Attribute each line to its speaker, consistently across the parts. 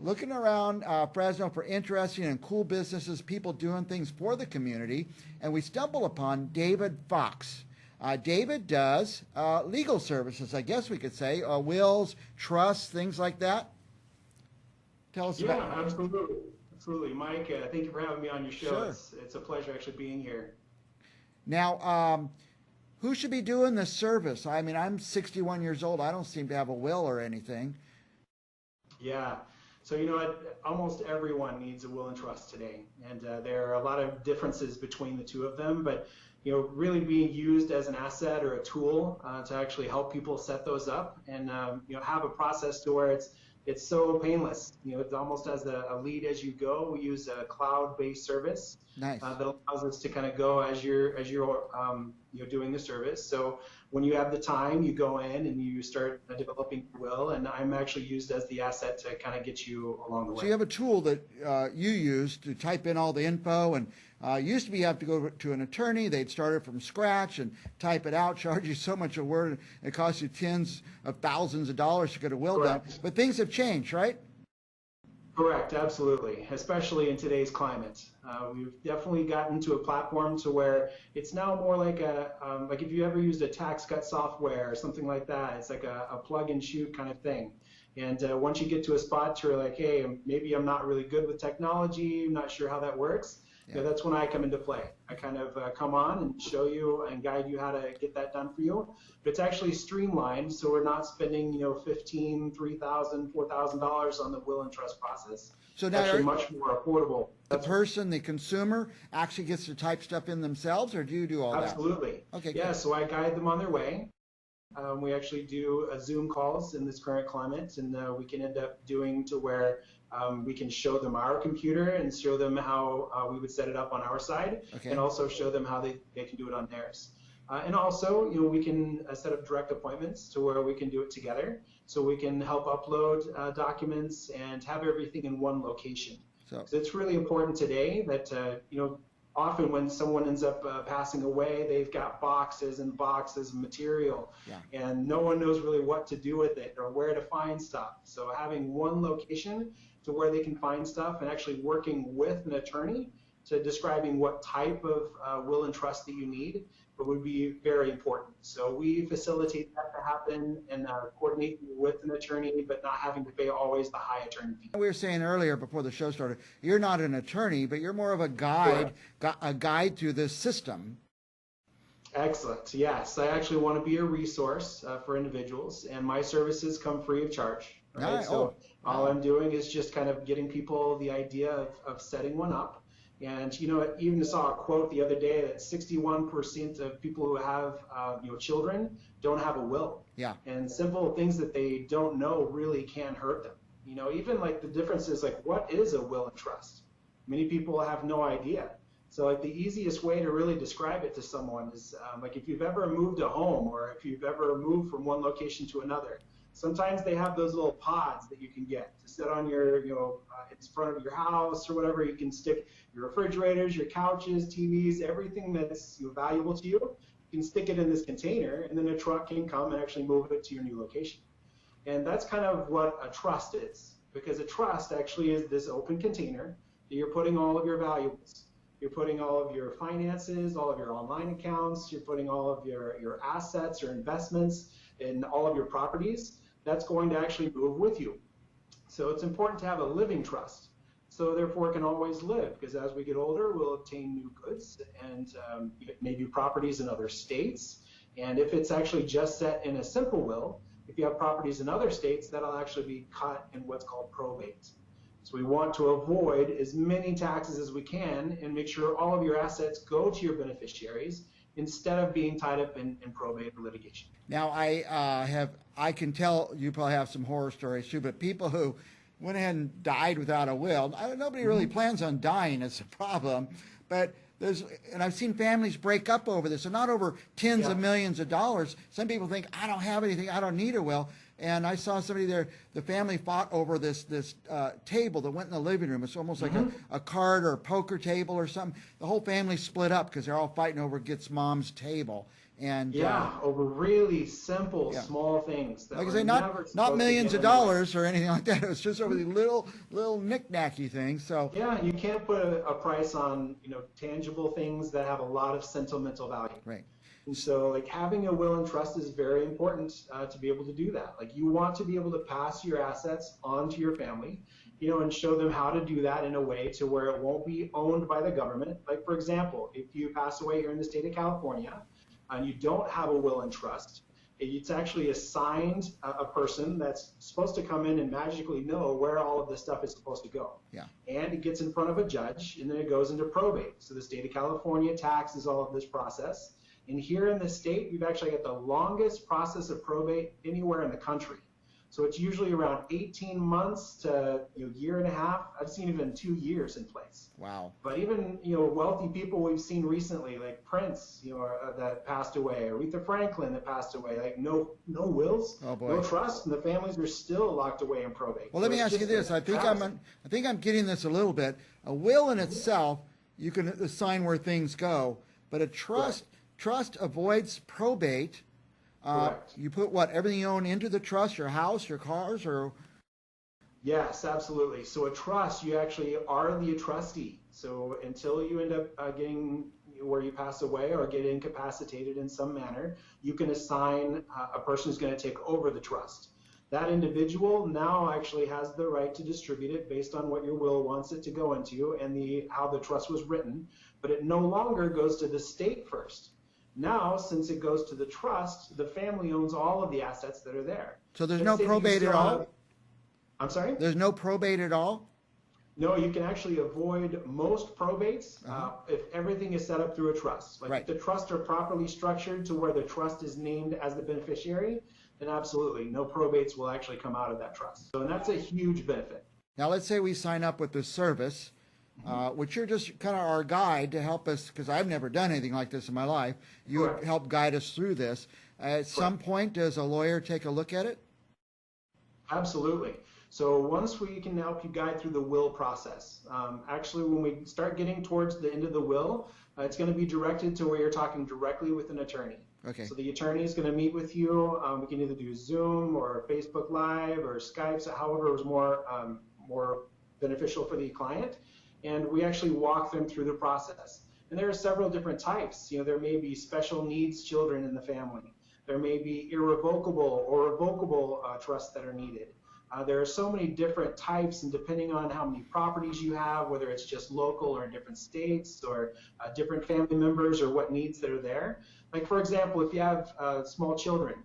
Speaker 1: looking around Fresno for interesting and cool businesses, people doing things for the community, and we stumble upon David Foxx. David does legal services, I guess we could say, wills, trusts, things like that. Tell us about.
Speaker 2: Yeah, absolutely. Absolutely. Mike, thank you for having me on your show.
Speaker 1: Sure.
Speaker 2: It's a pleasure actually being here.
Speaker 1: Now, who should be doing this service? I mean, I'm 61 years old. I don't seem to have a will or anything.
Speaker 2: Yeah. So, you know what? Almost everyone needs a will and trust today. And there are a lot of differences between the two of them, but, you know, really being used as an asset or a tool to actually help people set those up and, you know, have a process to where it's so painless. You know, it's almost as a lead as you go. We use a cloud-based service.
Speaker 1: Nice.
Speaker 2: That allows us to kind of go as you're you know, doing the service. So when you have the time, you go in and you start developing your will, and I'm actually used as the asset to kind of get you along the way.
Speaker 1: So you have a tool that you use to type in all the info, and used to be you have to go to an attorney. They'd start it from scratch and type it out, charge you so much a word, it costs you tens of thousands of dollars to get a will done. But things have changed, right?
Speaker 2: Correct, absolutely, especially in today's climate. We've definitely gotten to a platform to where it's now more like like if you ever used a tax cut software or something like that, it's like a plug and shoot kind of thing. And once you get to a spot where you're like, hey, maybe I'm not really good with technology, I'm not sure how that works, you know, that's when I come into play. I kind of come on and show you and guide you how to get that done for you. But it's actually streamlined, so we're not spending, you know, $1,500, $3,000, $4,000 on the will and trust process.
Speaker 1: So
Speaker 2: It's
Speaker 1: now
Speaker 2: actually much more affordable.
Speaker 1: the person, the consumer, actually gets to type stuff in themselves, or do you do all that?
Speaker 2: Absolutely.
Speaker 1: Okay.
Speaker 2: Yeah,
Speaker 1: Good.
Speaker 2: so I guide them on their way. We actually do Zoom calls in this current climate, and we can end up doing to where we can show them our computer and show them how we would set it up on our side,
Speaker 1: Okay.
Speaker 2: and also show them how they can do it on theirs. And also, you know, we can set up direct appointments to where we can do it together, so we can help upload documents and have everything in one location.
Speaker 1: So
Speaker 2: It's really important today that, you know, often when someone ends up passing away, they've got boxes and boxes of material, and no one knows really what to do with it or where to find stuff. So having one location to where they can find stuff and actually working with an attorney to describing what type of will and trust that you need would be very important. So we facilitate that to happen and coordinate with an attorney, but not having to pay always the high attorney fee.
Speaker 1: we were saying earlier before the show started, you're not an attorney, but you're more of a guide, a guide through this system.
Speaker 2: Excellent. Yes, I actually want to be a resource for individuals, and my services come free of charge. Right? So all I'm doing is just kind of getting people the idea of setting one up. And you know, I even saw a quote the other day that 61% of people who have you know, children don't have a will.
Speaker 1: Yeah.
Speaker 2: And simple things that they don't know really can hurt them. You know, even like the difference is like, what is a will and trust? Many people have no idea. So like the easiest way to really describe it to someone is like if you've ever moved a home or if you've ever moved from one location to another, sometimes they have those little pods that you can get to sit on your, you know, in front of your house or whatever. You can stick your refrigerators, your couches, TVs, everything that's, you know, valuable to you. You can stick it in this container, and then a truck can come and actually move it to your new location. And that's kind of what a trust is, because a trust actually is this open container that you're putting all of your valuables. You're putting all of your finances, all of your online accounts, you're putting all of your assets or investments in all of your properties. That's going to actually move with you. So it's important to have a living trust. So therefore it can always live, because as we get older, we'll obtain new goods and maybe properties in other states. And if it's actually just set in a simple will, if you have properties in other states, that'll actually be cut in what's called probate. So we want to avoid as many taxes as we can and make sure all of your assets go to your beneficiaries instead of being tied up in probate or litigation.
Speaker 1: Now I can tell you probably have some horror stories too, but people who went ahead and died without a will, nobody really plans on dying, it's a problem, but and I've seen families break up over this, and not over tens of millions of dollars. Some people think, I don't have anything, I don't need a will. And I saw somebody there, the family fought over this table that went in the living room. It's almost like a card or a poker table or something. The whole family split up because they're all fighting over gets mom's table. And
Speaker 2: Yeah, over really simple,
Speaker 1: yeah.
Speaker 2: small things that
Speaker 1: like I
Speaker 2: were
Speaker 1: say,
Speaker 2: never
Speaker 1: not
Speaker 2: supposed to
Speaker 1: millions
Speaker 2: get
Speaker 1: of
Speaker 2: in the way.
Speaker 1: dollars or anything like that. It was just over the little knick-knacky things. So
Speaker 2: Yeah, you can't put a price on, tangible things that have a lot of sentimental value.
Speaker 1: right.
Speaker 2: And so, like, having a will and trust is very important to be able to do that. Like, you want to be able to pass your assets on to your family, and show them how to do that in a way to where it won't be owned by the government. Like, for example, if you pass away here in the state of California and you don't have a will and trust, it's actually assigned a person that's supposed to come in and magically know where all of this stuff is supposed to go.
Speaker 1: Yeah.
Speaker 2: And it gets in front of a judge, and then it goes into probate. So the state of California taxes all of this process. And here in the state, we've actually got the longest process of probate anywhere in the country. So it's usually around 18 months to year and a half. I've seen even 2 years in place.
Speaker 1: Wow.
Speaker 2: But even wealthy people we've seen recently, like Prince, that passed away, Aretha Franklin that passed away, like no wills,
Speaker 1: Oh, boy.
Speaker 2: no trust, and the families are still locked away in probate.
Speaker 1: Well, let me ask you this. I think I'm getting this a little bit. A will in itself, you can assign where things go, but a trust avoids probate.
Speaker 2: Correct.
Speaker 1: You put everything you own into the trust, your house, your cars, or
Speaker 2: Yes, absolutely. So a trust, you actually are the trustee. So until you end up getting where you pass away or get incapacitated in some manner, you can assign a person who's going to take over the trust. That individual now actually has the right to distribute it based on what your will wants it to go into and how the trust was written, but it no longer goes to the state first. Now, since it goes to the trust, the family owns all of the assets that are there.
Speaker 1: so there's no probate at all?
Speaker 2: I'm sorry?
Speaker 1: There's no probate at all?
Speaker 2: No, you can actually avoid most probates if everything is set up through a trust. Like if the trusts are properly structured to where the trust is named as the beneficiary, then absolutely no probates will actually come out of that trust. So, and that's a huge benefit.
Speaker 1: Now, let's say we sign up with this service, which you're just kind of our guide to help us, because I've never done anything like this in my life. You help guide us through this. At some point, does a lawyer take a look at it?
Speaker 2: Absolutely. So once we can help you guide through the will process, actually when we start getting towards the end of the will, it's going to be directed to where you're talking directly with an attorney.
Speaker 1: Okay.
Speaker 2: So the attorney is going to meet with you. We can either do Zoom or Facebook Live or Skype, so however is more beneficial for the client. And we actually walk them through the process. And there are several different types. There may be special needs children in the family. There may be irrevocable or revocable trusts that are needed. There are so many different types, and depending on how many properties you have, whether it's just local or in different states or different family members or what needs that are there. Like, for example, if you have small children,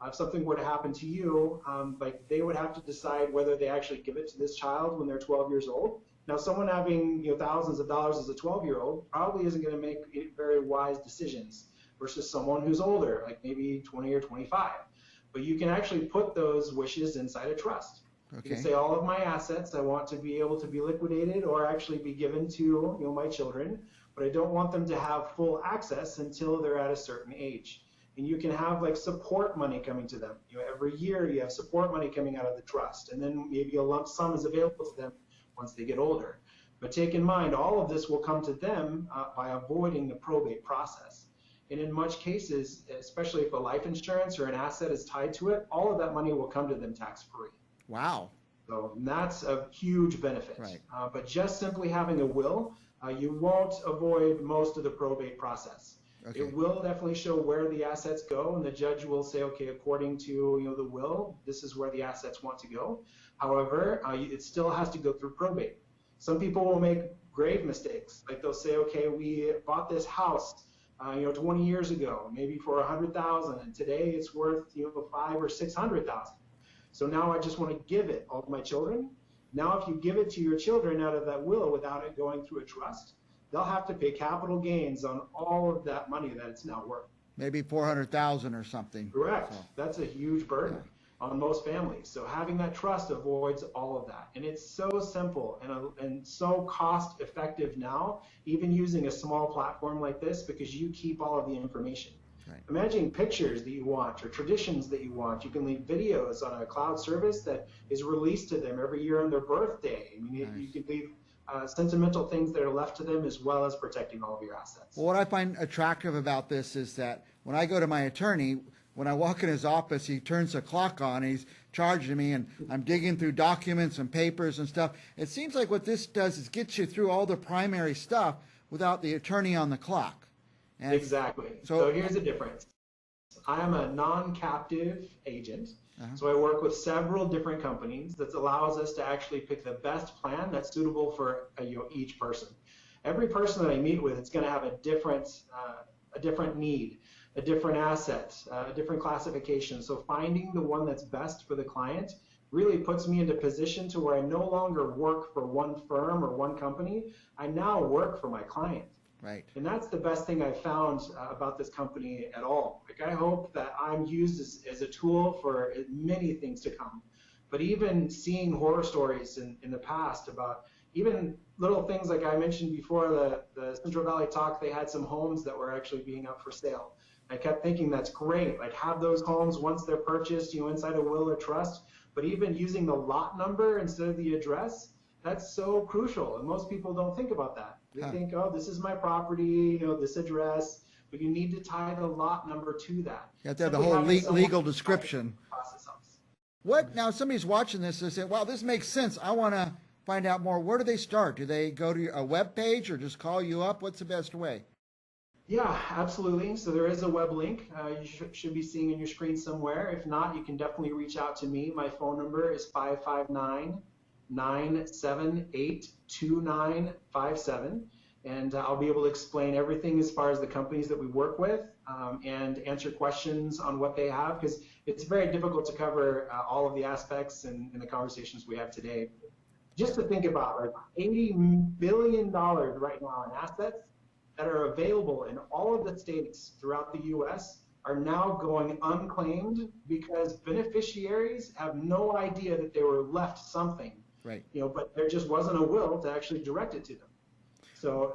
Speaker 2: if something were to happen to you, like they would have to decide whether they actually give it to this child when they're 12 years old. Now, someone having thousands of dollars as a 12-year-old probably isn't going to make very wise decisions versus someone who's older, like maybe 20 or 25. But you can actually put those wishes inside a trust. Okay. You can say all of my assets I want to be able to be liquidated or actually be given to my children, but I don't want them to have full access until they're at a certain age. And you can have like support money coming to them. Every year you have support money coming out of the trust, and then maybe a lump sum is available to them once they get older. But take in mind, all of this will come to them by avoiding the probate process. And in much cases, especially if a life insurance or an asset is tied to it, all of that money will come to them tax-free.
Speaker 1: Wow.
Speaker 2: So that's a huge benefit.
Speaker 1: Right.
Speaker 2: But just simply having a will, you won't avoid most of the probate process. Okay. It will definitely show where the assets go, and the judge will say, okay, according to the will, this is where the assets want to go. However, it still has to go through probate. Some people will make grave mistakes. Like they'll say, okay, we bought this house 20 years ago, maybe for $100,000, and today it's worth $500,000 or $600,000. So now I just want to give it all to my children. Now, if you give it to your children out of that will without it going through a trust, they'll have to pay capital gains on all of that money that it's now worth.
Speaker 1: Maybe $400,000 or something.
Speaker 2: Correct. So that's a huge burden on most families. So having that trust avoids all of that. And it's so simple and so cost effective now, even using a small platform like this, because you keep all of the information. Right. Imagine pictures that you want or traditions that you want. You can leave videos on a cloud service that is released to them every year on their birthday. I mean, nice. You can leave sentimental things that are left to them, as well as protecting all of your assets.
Speaker 1: Well, what I find attractive about this is that when I go to my attorney, when I walk in his office, he turns the clock on, and he's charging me, and I'm digging through documents and papers and stuff. It seems like what this does is gets you through all the primary stuff without the attorney on the clock. And
Speaker 2: exactly. So here's the difference. I am a non-captive agent. So I work with several different companies that allows us to actually pick the best plan that's suitable for each person. Every person that I meet with, it's going to have a different need, a different asset, a different classification. So finding the one that's best for the client really puts me into position to where I no longer work for one firm or one company. I now work for my client.
Speaker 1: Right.
Speaker 2: And that's the best thing I've found about this company at all. Like, I hope that I'm used as a tool for many things to come. But even seeing horror stories in the past about even little things like I mentioned before, the CentralValleyTalk, they had some homes that were actually being up for sale. I kept thinking that's great. Like, have those homes once they're purchased, inside a will or trust. But even using the lot number instead of the address, that's so crucial. And most people don't think about that. They think, oh, this is my property, this address, but you need to tie the lot number to that.
Speaker 1: You have to have the whole legal description. What now? Somebody's watching this and say, "Wow, this makes sense. I want to find out more." Where do they start? Do they go to a web page or just call you up? What's the best way?
Speaker 2: Yeah, absolutely. So there is a web link you should be seeing on your screen somewhere. If not, you can definitely reach out to me. My phone number is 559-978-2957, and I'll be able to explain everything as far as the companies that we work with and answer questions on what they have, because it's very difficult to cover all of the aspects in the conversations we have today. Just to think about, like, $80 billion right now in assets that are available in all of the states throughout the U.S. are now going unclaimed because beneficiaries have no idea that they were left something.
Speaker 1: Right.
Speaker 2: But there just wasn't a will to actually direct it to them. So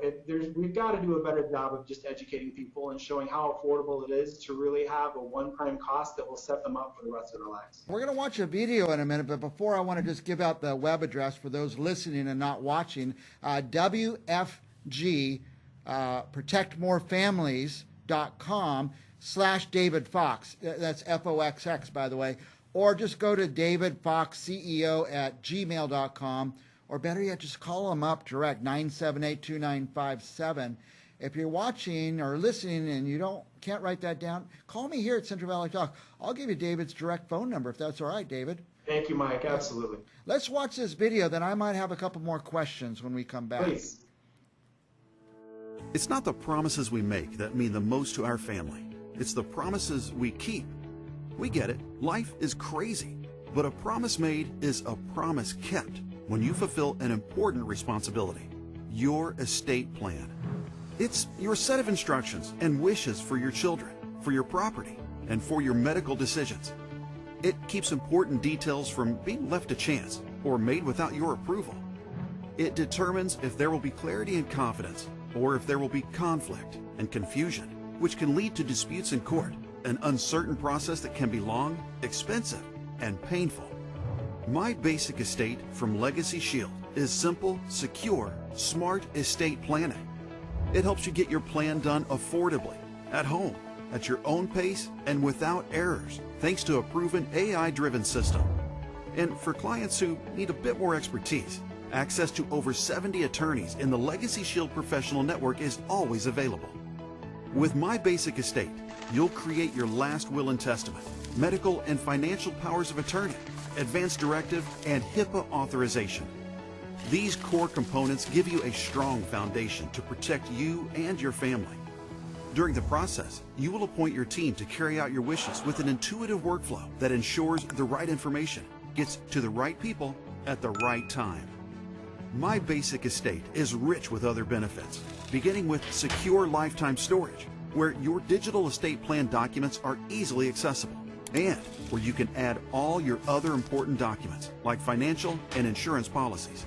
Speaker 2: we've got to do a better job of just educating people and showing how affordable it is to really have a one-time cost that will set them up for the rest of their lives.
Speaker 1: We're going to watch a video in a minute, but before, I want to just give out the web address for those listening and not watching. WFG protectmorefamilies.com/David Foxx. That's Foxx, by the way. Or just go to davidfoxceo@gmail.com, or better yet, just call him up direct, 978-2957. If you're watching or listening and you can't write that down, call me here at Central Valley Talk. I'll give you David's direct phone number, if that's all right, David.
Speaker 2: Thank you, Mike. Absolutely.
Speaker 1: Let's watch this video, then I might have a couple more questions when we come back.
Speaker 2: Please.
Speaker 3: It's not the promises we make that mean the most to our family. It's the promises we keep. We get it. Life is crazy. But a promise made is a promise kept when you fulfill an important responsibility: your estate plan. It's your set of instructions and wishes for your children, for your property, and for your medical decisions. It keeps important details from being left to chance or made without your approval. It determines if there will be clarity and confidence, or if there will be conflict and confusion, which can lead to disputes in court, an uncertain process that can be long, expensive, and painful. My Basic Estate from Legacy Shield is simple, secure, smart estate planning. It helps you get your plan done affordably, at home, at your own pace, and without errors, thanks to a proven AI-driven system. And for clients who need a bit more expertise, access to over 70 attorneys in the Legacy Shield Professional Network is always available. With My Basic Estate, you'll create your last will and testament, medical and financial powers of attorney, advance directive, and HIPAA authorization. These core components give you a strong foundation to protect you and your family. During the process, you will appoint your team to carry out your wishes with an intuitive workflow that ensures the right information gets to the right people at the right time. My Basic Estate is rich with other benefits, beginning with secure lifetime storage, where your digital estate plan documents are easily accessible, and where you can add all your other important documents, like financial and insurance policies.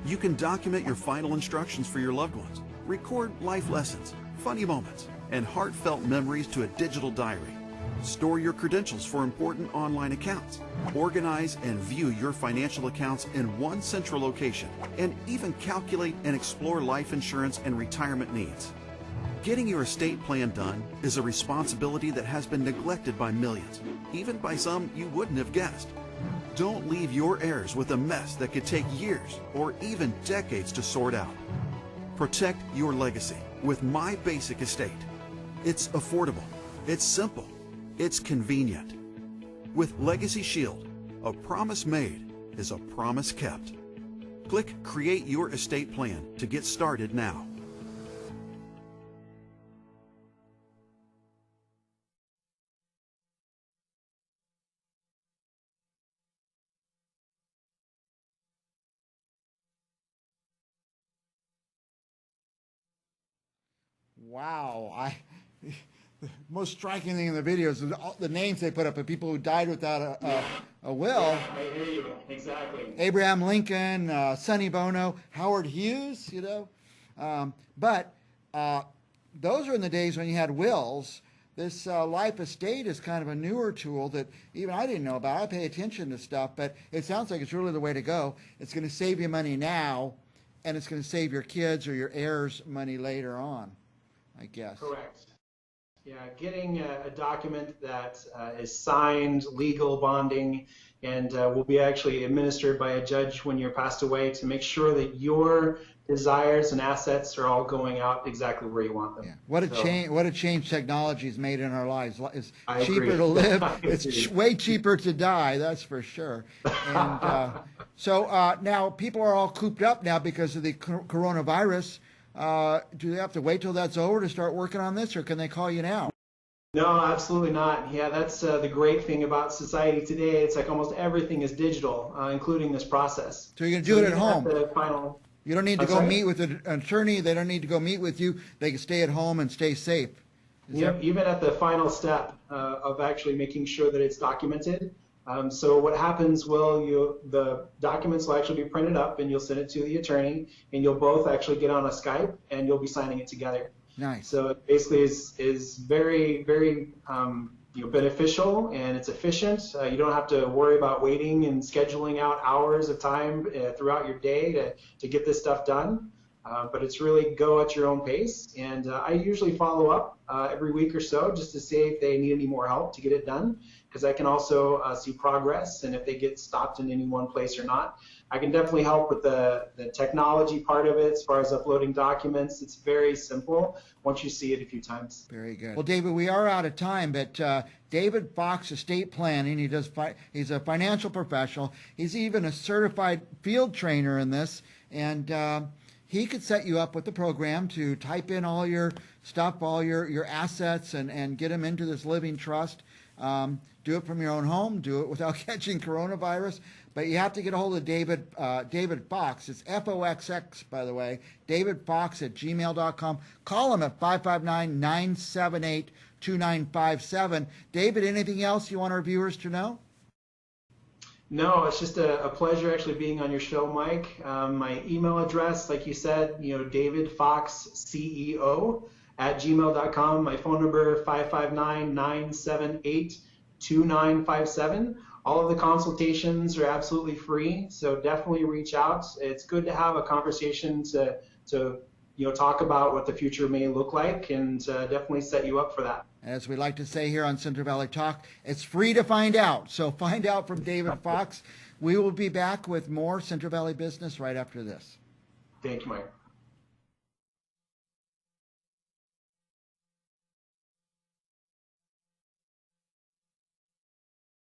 Speaker 3: You can document your final instructions for your loved ones, record life lessons, funny moments, and heartfelt memories to a digital diary. Store your credentials for important online accounts. Organize and view your financial accounts in one central location, and even calculate and explore life insurance and retirement needs. Getting your estate plan done is a responsibility that has been neglected by millions, even by some you wouldn't have guessed. Don't leave your heirs with a mess that could take years or even decades to sort out. Protect your legacy with My Basic Estate. It's affordable, it's simple, it's convenient. With Legacy Shield, a promise made is a promise kept. Click Create Your Estate Plan to get started now.
Speaker 1: Wow, the most striking thing in the videos is all the names they put up of people who died without a will.
Speaker 2: I hear you. Exactly.
Speaker 1: Abraham Lincoln, Sonny Bono, Howard Hughes, but those are in the days when you had wills. This life estate is kind of a newer tool that even I didn't know about. I pay attention to stuff, but it sounds like it's really the way to go. It's going to save you money now, and it's going to save your kids or your heirs money later on, I guess.
Speaker 2: Correct. Yeah, getting a document that is signed, legal bonding, and will be actually administered by a judge when you're passed away to make sure that your desires and assets are all going out exactly where you want them.
Speaker 1: Yeah. What a change technology's made in our lives. It's
Speaker 2: I
Speaker 1: cheaper
Speaker 2: agree.
Speaker 1: to live.
Speaker 2: I
Speaker 1: It's
Speaker 2: agree.
Speaker 1: way cheaper to die, that's for sure. And so now people are all cooped up now because of the coronavirus. Do they have to wait till that's over to start working on this, or can they call you now?
Speaker 2: No, absolutely not. Yeah, that's the great thing about society today. It's like almost everything is digital, including this process.
Speaker 1: So you're going to do it at
Speaker 2: even
Speaker 1: home.
Speaker 2: the final,
Speaker 1: You don't need to
Speaker 2: I'm
Speaker 1: go
Speaker 2: sorry?
Speaker 1: meet with an attorney. They don't need to go meet with you. They can stay at home and stay safe.
Speaker 2: Yep, even at the final step of actually making sure that it's documented. So what happens, the documents will actually be printed up and you'll send it to the attorney and you'll both actually get on a Skype and you'll be signing it together.
Speaker 1: Nice.
Speaker 2: So it basically is very, very beneficial and it's efficient. You don't have to worry about waiting and scheduling out hours of time throughout your day to get this stuff done. But it's really go at your own pace. And I usually follow up every week or so just to see if they need any more help to get it done, because I can also see progress and if they get stopped in any one place or not. I can definitely help with the technology part of it as far as uploading documents. It's very simple once you see it a few times.
Speaker 1: Very good. Well, David, we are out of time, but David Foxx, estate planning, he's a financial professional. He's even a certified field trainer in this, and he could set you up with the program to type in all your stuff, all your assets, and get them into this living trust. Do it from your own home. Do it without catching coronavirus. But you have to get a hold of David Foxx. It's Foxx, by the way. David Foxx at gmail.com. Call him at 559-978-2957. David, anything else you want our viewers to know?
Speaker 2: No, it's just a pleasure actually being on your show, Mike. My email address, like you said, davidfoxceo@gmail.com. My phone number, 559-978-2957. All of the consultations are absolutely free, so definitely reach out. It's good to have a conversation to talk about what the future may look like, and definitely set you up for that.
Speaker 1: As we like to say here on Central Valley Talk, it's free to find out. So find out from David Foxx. We will be back with more Central Valley business right after this.
Speaker 2: Thank you, Mike.